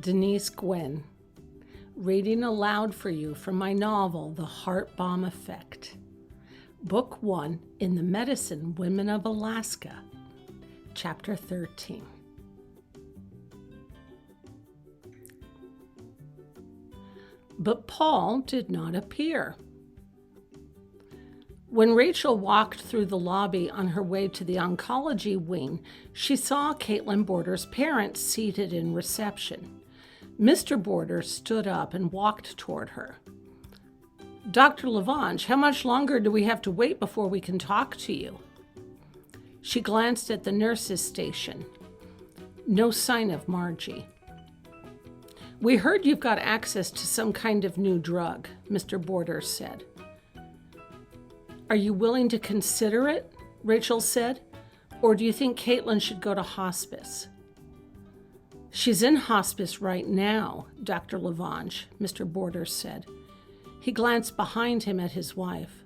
Denise Gwen, reading aloud for you from my novel, The Heartbalm Effect. Book 1 in the Medicine Women of Alaska, Chapter 13. But Paul did not appear. When Rachel walked through the lobby on her way to the oncology wing, she saw Caitlin Border's parents seated in reception. Mr. Border stood up and walked toward her. "Dr. Lavange, how much longer do we have to wait before we can talk to you?" She glanced at the nurse's station. No sign of Margie. "We heard you've got access to some kind of new drug," Mr. Border said. "Are you willing to consider it?" Rachel said. "Or do you think Caitlin should go to hospice?" "She's in hospice right now, Dr. Lavange," Mr. Border said. He glanced behind him at his wife.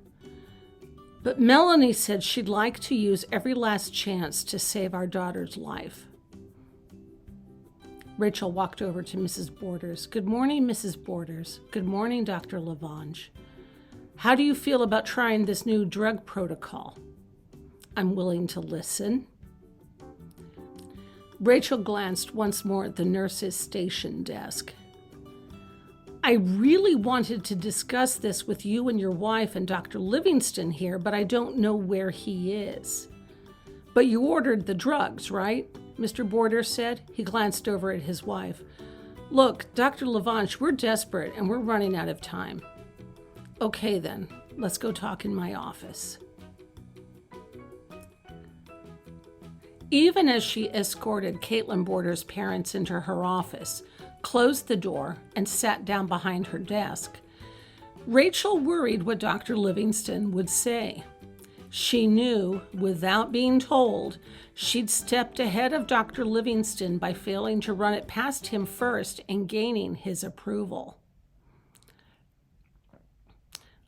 "But Melanie said she'd like to use every last chance to save our daughter's life." Rachel walked over to Mrs. Borders. "Good morning, Mrs. Borders. Good morning, Dr. Lavange. How do you feel about trying this new drug protocol?" "I'm willing to listen." Rachel glanced once more at the nurse's station desk. "I really wanted to discuss this with you and your wife and Dr. Livingston here, but I don't know where he is." "But you ordered the drugs, right?" Mr. Border said. He glanced over at his wife. "Look, Dr. Lavange, we're desperate and we're running out of time." "Okay then, let's go talk in my office." Even as she escorted Caitlin Border's parents into her office, closed the door, and sat down behind her desk, Rachel worried what Dr. Livingston would say. She knew, without being told, she'd stepped ahead of Dr. Livingston by failing to run it past him first and gaining his approval.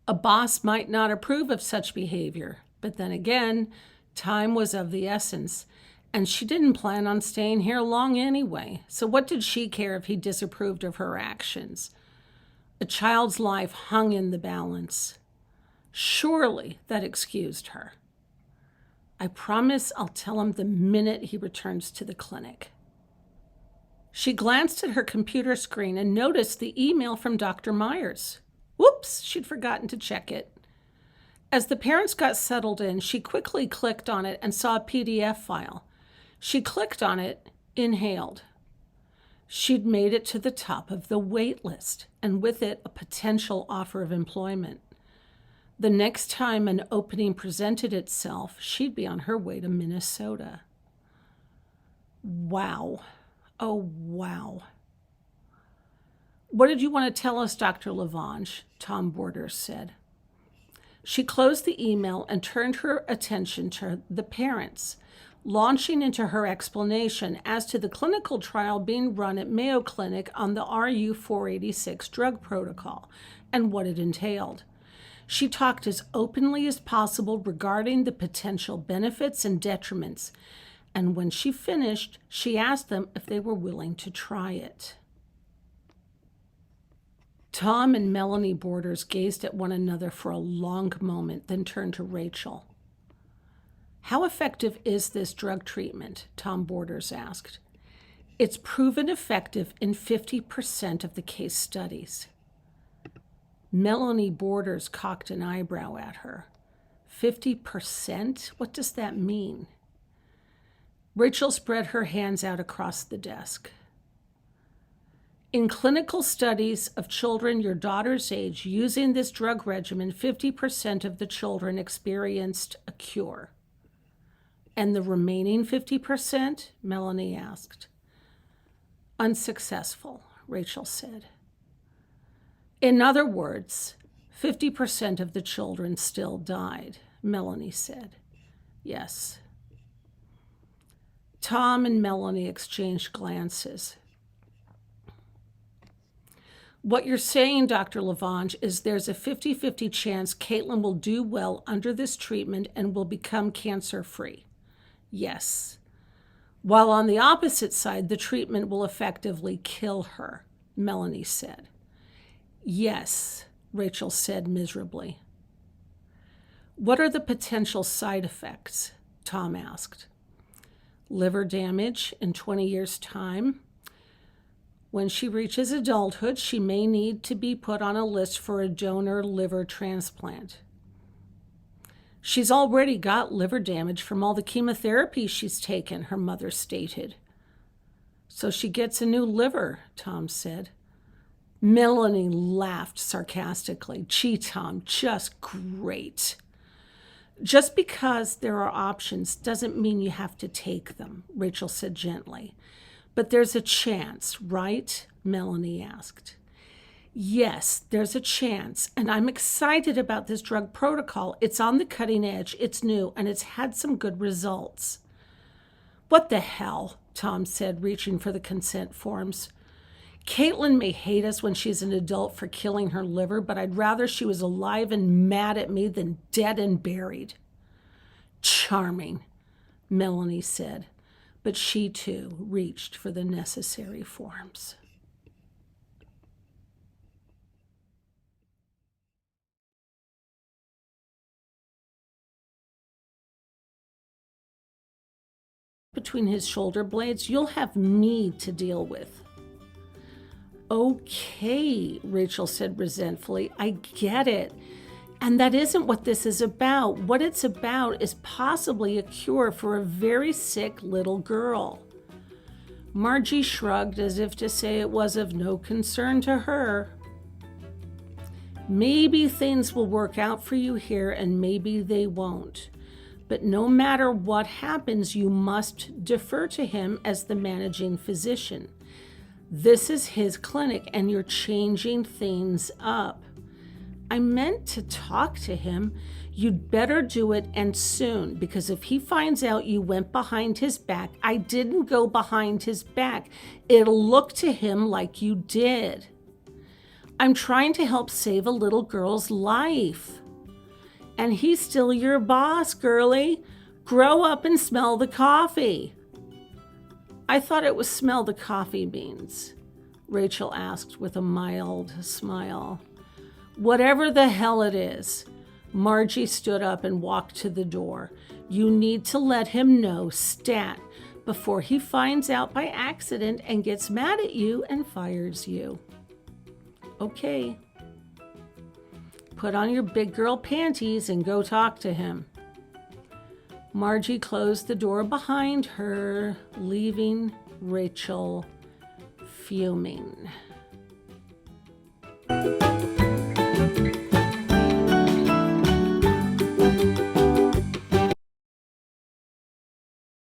A boss might not approve of such behavior, but then again, time was of the essence, and she didn't plan on staying here long anyway, so what did she care if he disapproved of her actions? A child's life hung in the balance. Surely that excused her. "I promise I'll tell him the minute he returns to the clinic." She glanced at her computer screen and noticed the email from Dr. Myers. Whoops, she'd forgotten to check it. As the parents got settled in, she quickly clicked on it and saw a PDF file. She clicked on it, inhaled. She'd made it to the top of the wait list, and with it, a potential offer of employment. The next time an opening presented itself, she'd be on her way to Minnesota. Wow. Oh, wow. "What did you want to tell us, Dr. Lavange?" Tom Borders said. She closed the email and turned her attention to the parents, launching into her explanation as to the clinical trial being run at Mayo Clinic on the RU-486 drug protocol and what it entailed. She talked as openly as possible regarding the potential benefits and detriments, and when she finished, she asked them if they were willing to try it. Tom and Melanie Borders gazed at one another for a long moment, then turned to Rachel. "How effective is this drug treatment?" Tom Borders asked. "It's proven effective in 50% of the case studies." Melanie Borders cocked an eyebrow at her. 50%? What does that mean? Rachel spread her hands out across the desk. "In clinical studies of children your daughter's age using this drug regimen, 50% of the children experienced a cure." "And the remaining 50%? Melanie asked. "Unsuccessful," Rachel said. "In other words, 50% of the children still died," Melanie said. "Yes." Tom and Melanie exchanged glances. "What you're saying, Dr. Lavange, is there's a 50-50 chance Caitlin will do well under this treatment and will become cancer-free." "Yes." While on the opposite side, the treatment will effectively kill her, Melanie said. Yes, Rachel said miserably. What are the potential side effects? Tom asked. Liver damage in 20 years' time. When she reaches adulthood, she may need to be put on a list for a donor liver transplant. She's already got liver damage from all the chemotherapy she's taken, her mother stated. So she gets a new liver, Tom said. Melanie laughed sarcastically. Gee, Tom, just great. Just because there are options doesn't mean you have to take them, Rachel said gently. But there's a chance, right? Melanie asked. Yes, there's a chance, and I'm excited about this drug protocol. It's on the cutting edge, it's new, and it's had some good results. What the hell? Tom said, reaching for the consent forms. Caitlin may hate us when she's an adult for killing her liver, but I'd rather she was alive and mad at me than dead and buried. Charming, Melanie said, but she too reached for the necessary forms. Between his shoulder blades, you'll have me to deal with. Okay, Rachel said resentfully, I get it. And that isn't what this is about. What it's about is possibly a cure for a very sick little girl. Margie shrugged as if to say it was of no concern to her. Maybe things will work out for you here and maybe they won't. But no matter what happens, you must defer to him as the managing physician. This is his clinic and you're changing things up. I meant to talk to him. You'd better do it and soon, because if he finds out you went behind his back, I didn't go behind his back. It'll look to him like you did. I'm trying to help save a little girl's life. And he's still your boss, girlie. Grow up and smell the coffee. I thought it was smell the coffee beans, Rachel asked with a mild smile. Whatever the hell it is. Margie stood up and walked to the door. You need to let him know, stat, before he finds out by accident and gets mad at you and fires you. Okay. Put on your big girl panties and go talk to him. Margie closed the door behind her, leaving Rachel fuming.